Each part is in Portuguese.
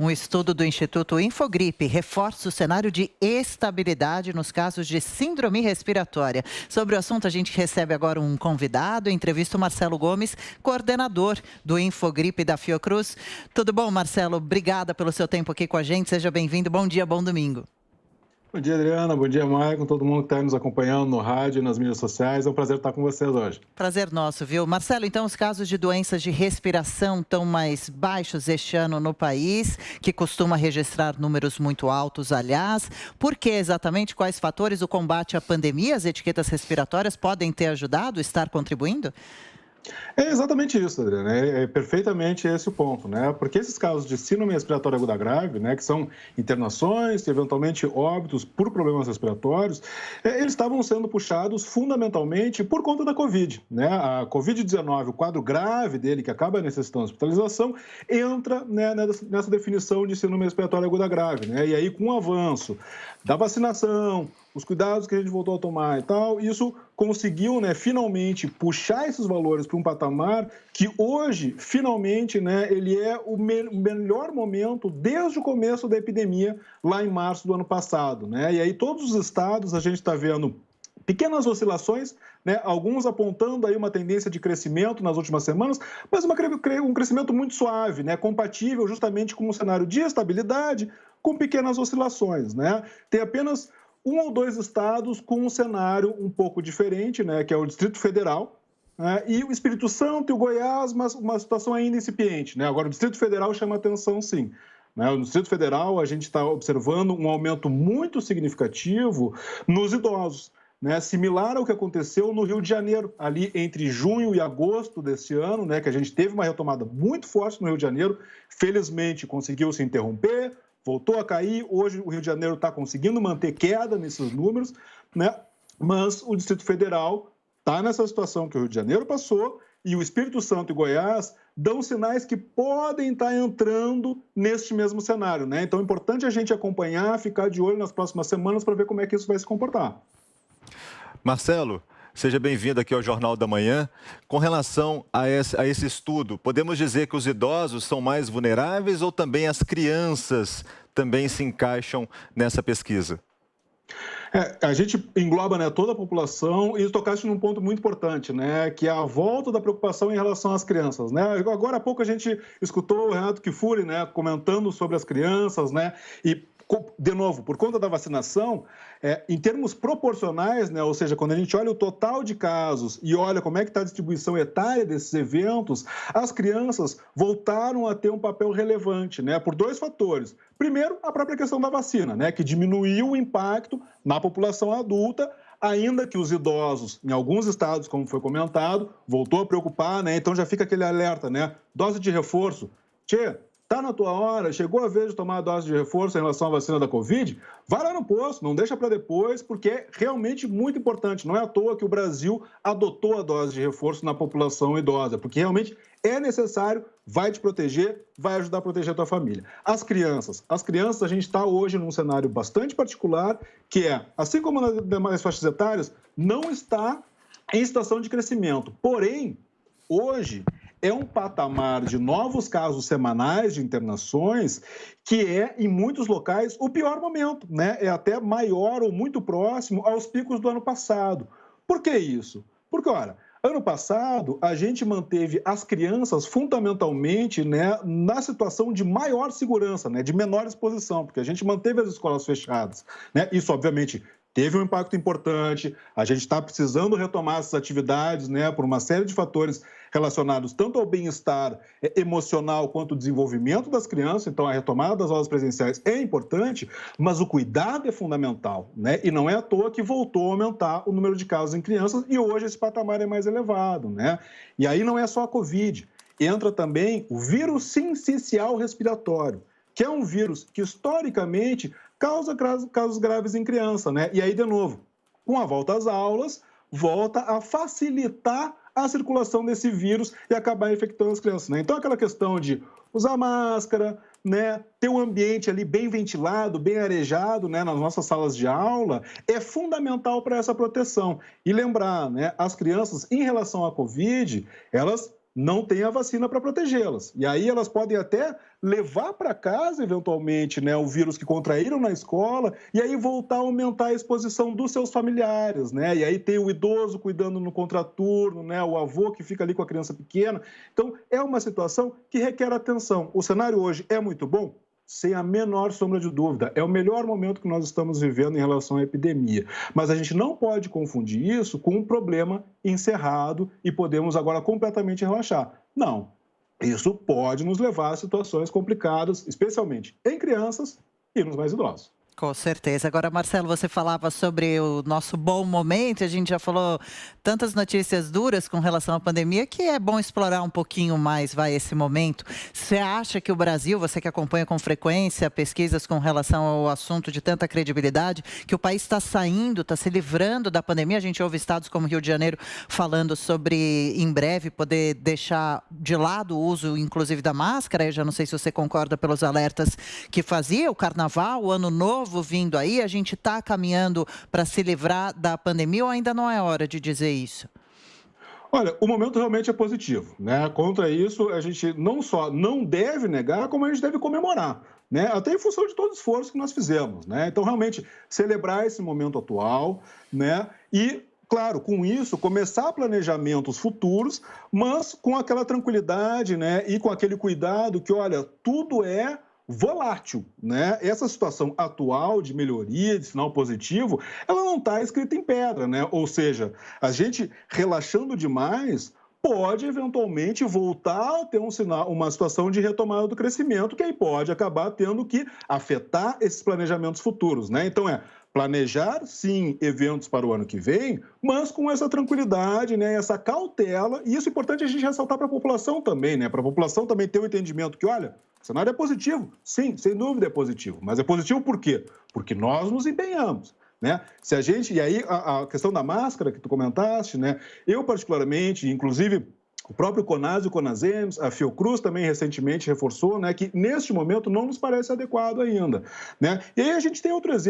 Um estudo do Instituto Infogripe reforça o cenário de estabilidade nos casos de síndrome respiratória. Sobre o assunto, a gente recebe agora um convidado, entrevista o Marcelo Gomes, coordenador do Infogripe da Fiocruz. Tudo bom, Marcelo? Obrigada pelo seu tempo aqui com a gente. Seja bem-vindo. Bom dia, bom domingo. Bom dia, Adriana. Bom dia, Maicon. Todo mundo que está nos acompanhando no rádio e nas mídias sociais. É um prazer estar com vocês hoje. Prazer nosso, viu? Marcelo, então os casos de doenças de respiração estão mais baixos este ano no país, que costuma registrar números muito altos, aliás. Por que exatamente? Quais fatores o combate à pandemia, as etiquetas respiratórias podem ter ajudado, estar contribuindo? É exatamente isso, Adriana. É perfeitamente esse o ponto, né? Porque esses casos de síndrome respiratória aguda grave, né, que são internações e eventualmente óbitos por problemas respiratórios, eles estavam sendo puxados fundamentalmente por conta da Covid, né? A Covid-19, o quadro grave dele, que acaba necessitando de hospitalização, entra, né, nessa definição de síndrome respiratória aguda grave, né? E aí, com o avanço da vacinação, os cuidados que a gente voltou a tomar e tal, isso conseguiu, né, finalmente puxar esses valores para um patamar que hoje, finalmente, né, ele é o melhor momento desde o começo da epidemia, lá em março do ano passado, né? E aí todos os estados a gente está vendo pequenas oscilações, né, alguns apontando aí uma tendência de crescimento nas últimas semanas, mas um crescimento muito suave, né, compatível justamente com um cenário de estabilidade, com pequenas oscilações, né? Tem apenas um ou dois estados com um cenário um pouco diferente, né, que é o Distrito Federal, né, e o Espírito Santo e o Goiás, mas uma situação ainda incipiente, né? Agora, o Distrito Federal chama atenção, sim. Né? No Distrito Federal, a gente está observando um aumento muito significativo nos idosos, né, similar ao que aconteceu no Rio de Janeiro, ali entre junho e agosto desse ano, né, que a gente teve uma retomada muito forte no Rio de Janeiro, felizmente conseguiu se interromper, voltou a cair, hoje o Rio de Janeiro está conseguindo manter queda nesses números, né, mas o Distrito Federal está nessa situação que o Rio de Janeiro passou e o Espírito Santo e Goiás dão sinais que podem estar entrando neste mesmo cenário, né? Então é importante a gente acompanhar, ficar de olho nas próximas semanas para ver como é que isso vai se comportar. Marcelo, seja bem-vindo aqui ao Jornal da Manhã. Com relação a esse estudo, podemos dizer que os idosos são mais vulneráveis ou também as crianças também se encaixam nessa pesquisa? A gente engloba, né, toda a população e tocaste num ponto muito importante, né, que é a volta da preocupação em relação às crianças, né? Agora há pouco a gente escutou o Renato Kfouri, né, comentando sobre as crianças, né, e de novo, por conta da vacinação, em termos proporcionais, né, ou seja, quando a gente olha o total de casos e olha como é que está a distribuição etária desses eventos, as crianças voltaram a ter um papel relevante, né, por dois fatores. Primeiro, a própria questão da vacina, né, que diminuiu o impacto na população adulta, ainda que os idosos, em alguns estados, como foi comentado, voltou a preocupar, né, então já fica aquele alerta, né, dose de reforço. Está na tua hora, chegou a vez de tomar a dose de reforço em relação à vacina da Covid, vai lá no posto, não deixa para depois, porque é realmente muito importante. Não é à toa que o Brasil adotou a dose de reforço na população idosa, porque realmente é necessário, vai te proteger, vai ajudar a proteger a tua família. As crianças a gente está hoje num cenário bastante particular, que é, assim como nas demais faixas etárias, não está em situação de crescimento. Porém, hoje é um patamar de novos casos semanais de internações que é, em muitos locais, o pior momento, né? É até maior ou muito próximo aos picos do ano passado. Por que isso? Porque, olha, ano passado, a gente manteve as crianças fundamentalmente, né, na situação de maior segurança, né, de menor exposição, porque a gente manteve as escolas fechadas, né? Isso, obviamente, teve um impacto importante, a gente está precisando retomar essas atividades, né, por uma série de fatores relacionados tanto ao bem-estar emocional quanto ao desenvolvimento das crianças, então a retomada das aulas presenciais é importante, mas o cuidado é fundamental, né, e não é à toa que voltou a aumentar o número de casos em crianças e hoje esse patamar é mais elevado, né, e aí não é só a Covid, entra também o vírus sincicial respiratório, que é um vírus que historicamente causa casos graves em criança, né? E aí, de novo, com a volta às aulas, volta a facilitar a circulação desse vírus e acabar infectando as crianças, né? Então, aquela questão de usar máscara, né, ter um ambiente ali bem ventilado, bem arejado, né, nas nossas salas de aula, é fundamental para essa proteção. E lembrar, né, as crianças, em relação à Covid, elas não têm a vacina para protegê-las. E aí elas podem até levar para casa, eventualmente, né, o vírus que contraíram na escola e aí voltar a aumentar a exposição dos seus familiares, né? E aí tem o idoso cuidando no contraturno, né, o avô que fica ali com a criança pequena. Então, é uma situação que requer atenção. O cenário hoje é muito bom? Sem a menor sombra de dúvida. É o melhor momento que nós estamos vivendo em relação à epidemia. Mas a gente não pode confundir isso com um problema encerrado e podemos agora completamente relaxar. Não. Isso pode nos levar a situações complicadas, especialmente em crianças e nos mais idosos. Com certeza. Agora, Marcelo, você falava sobre o nosso bom momento, a gente já falou tantas notícias duras com relação à pandemia, que é bom explorar um pouquinho mais, esse momento. Você acha que o Brasil, você que acompanha com frequência pesquisas com relação ao assunto de tanta credibilidade, que o país está saindo, está se livrando da pandemia? A gente ouve estados como Rio de Janeiro falando sobre, em breve, poder deixar de lado o uso, inclusive, da máscara. Eu já não sei se você concorda pelos alertas que fazia, o Carnaval, o Ano Novo vindo aí, a gente está caminhando para se livrar da pandemia ou ainda não é hora de dizer isso? Olha, o momento realmente é positivo, né? Contra isso, a gente não só não deve negar, como a gente deve comemorar, né? Até em função de todo o esforço que nós fizemos, né? Então, realmente, celebrar esse momento atual, né? E claro, com isso, começar planejamentos futuros, mas com aquela tranquilidade, né? E com aquele cuidado que, olha, tudo é volátil, né? Essa situação atual de melhoria, de sinal positivo, ela não está escrita em pedra, né? Ou seja, a gente relaxando demais pode eventualmente voltar a ter uma situação de retomada do crescimento, que aí pode acabar tendo que afetar esses planejamentos futuros, né? Então planejar, sim, eventos para o ano que vem, mas com essa tranquilidade, né, essa cautela, e isso é importante a gente ressaltar para a população também, né? Para a população também ter o entendimento que, olha, o cenário é positivo, sim, sem dúvida é positivo, mas é positivo por quê? Porque nós nos empenhamos, né? Se a gente, e aí a questão da máscara que tu comentaste, né? Eu particularmente, inclusive o próprio CONAS e o CONASEMS, a Fiocruz também recentemente reforçou, né, que neste momento não nos parece adequado ainda, né? E aí a gente tem outros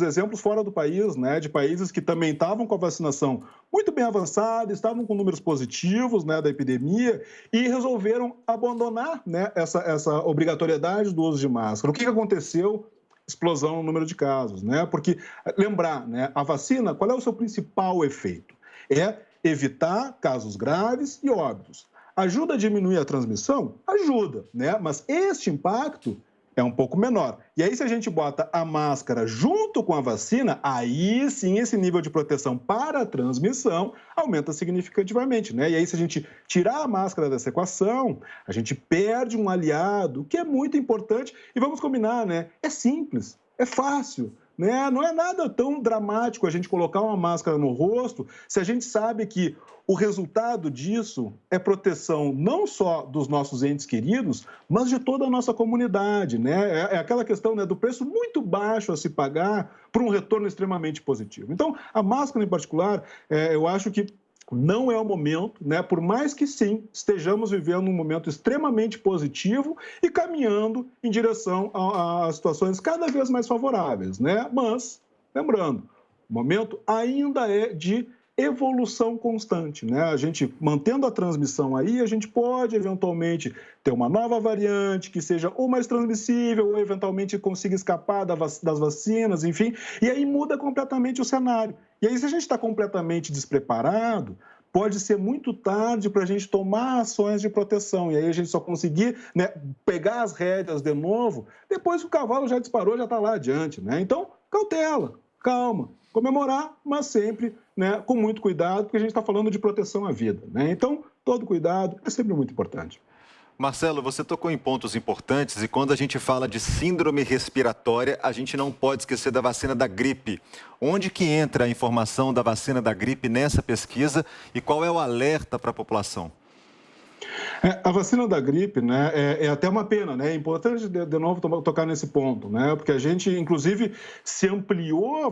exemplos fora do país, né, de países que também estavam com a vacinação muito bem avançada, estavam com números positivos, né, da epidemia e resolveram abandonar, né, essa obrigatoriedade do uso de máscara. O que aconteceu? Explosão no número de casos, né? Porque lembrar, né, a vacina, qual é o seu principal efeito? É evitar casos graves e óbitos. Ajuda a diminuir a transmissão? Ajuda, né? Mas este impacto é um pouco menor. E aí, se a gente bota a máscara junto com a vacina, aí sim esse nível de proteção para a transmissão aumenta significativamente, né? E aí, se a gente tirar a máscara dessa equação, a gente perde um aliado, que é muito importante. E vamos combinar, né? É simples, é fácil. Né? Não é nada tão dramático a gente colocar uma máscara no rosto se a gente sabe que o resultado disso é proteção não só dos nossos entes queridos, mas de toda a nossa comunidade. Né? É aquela questão, né, do preço muito baixo a se pagar por um retorno extremamente positivo. Então, a máscara em particular, eu acho que não é o momento, né? Por mais que sim, estejamos vivendo um momento extremamente positivo e caminhando em direção a situações cada vez mais favoráveis, né? Mas, lembrando, o momento ainda é de evolução constante, né? A gente mantendo a transmissão aí, a gente pode eventualmente ter uma nova variante que seja ou mais transmissível ou eventualmente consiga escapar das vacinas, enfim, e aí muda completamente o cenário. E aí, se a gente está completamente despreparado, pode ser muito tarde para a gente tomar ações de proteção. E aí a gente só conseguir, né, pegar as rédeas de novo, depois que o cavalo já disparou, já está lá adiante, né? Então, cautela, calma, comemorar, mas sempre, né, com muito cuidado, porque a gente está falando de proteção à vida, né? Então, todo cuidado é sempre muito importante. Marcelo, você tocou em pontos importantes e quando a gente fala de síndrome respiratória, a gente não pode esquecer da vacina da gripe. Onde que entra a informação da vacina da gripe nessa pesquisa e qual é o alerta para a população? A vacina da gripe, né, é até uma pena, né? É importante, de novo, tocar nesse ponto, né? Porque a gente, inclusive, se ampliou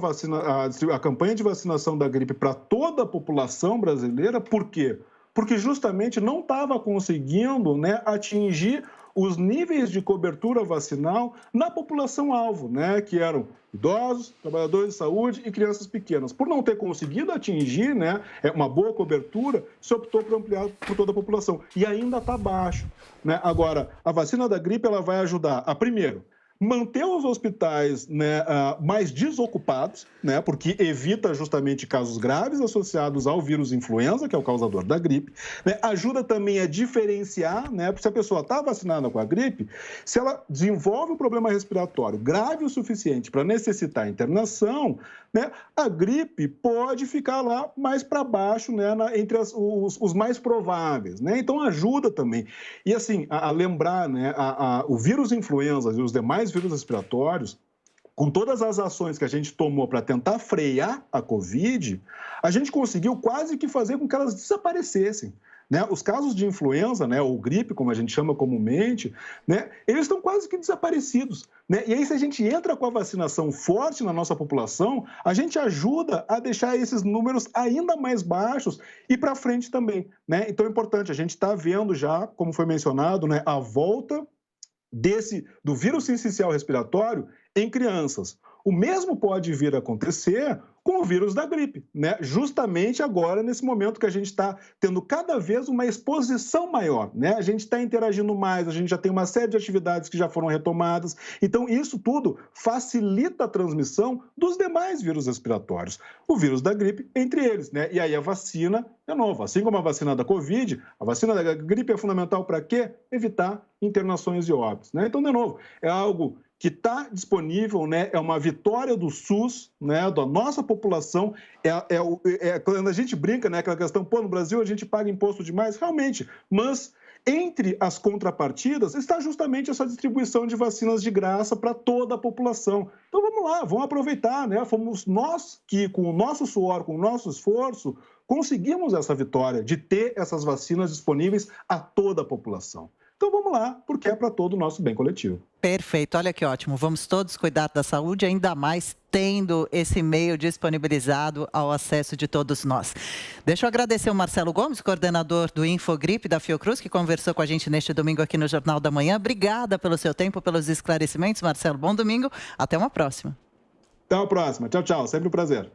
a campanha de vacinação da gripe para toda a população brasileira, por quê? porque justamente não estava conseguindo, né, atingir os níveis de cobertura vacinal na população-alvo, né, que eram idosos, trabalhadores de saúde e crianças pequenas. Por não ter conseguido atingir, né, uma boa cobertura, se optou por ampliar por toda a população. E ainda está baixo, né? Agora, a vacina da gripe ela vai ajudar a, primeiro, manter os hospitais, né, mais desocupados, né, porque evita justamente casos graves associados ao vírus influenza, que é o causador da gripe, né, ajuda também a diferenciar, né, porque se a pessoa está vacinada com a gripe, se ela desenvolve um problema respiratório grave o suficiente para necessitar internação, né, a gripe pode ficar lá mais para baixo, né, entre os mais prováveis, né, então ajuda também. E assim, a lembrar, né, o vírus influenza e os demais vírus respiratórios, com todas as ações que a gente tomou para tentar frear a Covid, a gente conseguiu quase que fazer com que elas desaparecessem. Né? Os casos de influenza, né, ou gripe, como a gente chama comumente, né, eles estão quase que desaparecidos. Né? E aí, se a gente entra com a vacinação forte na nossa população, a gente ajuda a deixar esses números ainda mais baixos e para frente também. Né? Então, é importante, a gente está vendo já, como foi mencionado, né, a volta do vírus sincicial respiratório em crianças. O mesmo pode vir a acontecer com o vírus da gripe, né? Justamente agora, nesse momento que a gente está tendo cada vez uma exposição maior, né? A gente está interagindo mais, a gente já tem uma série de atividades que já foram retomadas. Então, isso tudo facilita a transmissão dos demais vírus respiratórios. O vírus da gripe entre eles, né? E aí a vacina, de novo, assim como a vacina da Covid, a vacina da gripe é fundamental para quê? Evitar internações e óbitos, né? Então, de novo, é algo que está disponível, né, é uma vitória do SUS, né, da nossa população, quando a gente brinca, né, aquela questão, pô, no Brasil a gente paga imposto demais, realmente, mas entre as contrapartidas está justamente essa distribuição de vacinas de graça para toda a população. Então vamos lá, vamos aproveitar, né, fomos nós que, com o nosso suor, com o nosso esforço, conseguimos essa vitória de ter essas vacinas disponíveis a toda a população. Então vamos lá, porque é para todo o nosso bem coletivo. Perfeito, olha que ótimo. Vamos todos cuidar da saúde, ainda mais tendo esse meio disponibilizado ao acesso de todos nós. Deixa eu agradecer o Marcelo Gomes, coordenador do Infogripe da Fiocruz, que conversou com a gente neste domingo aqui no Jornal da Manhã. Obrigada pelo seu tempo, pelos esclarecimentos, Marcelo. Bom domingo, até uma próxima. Até a próxima. Tchau, tchau. Sempre um prazer.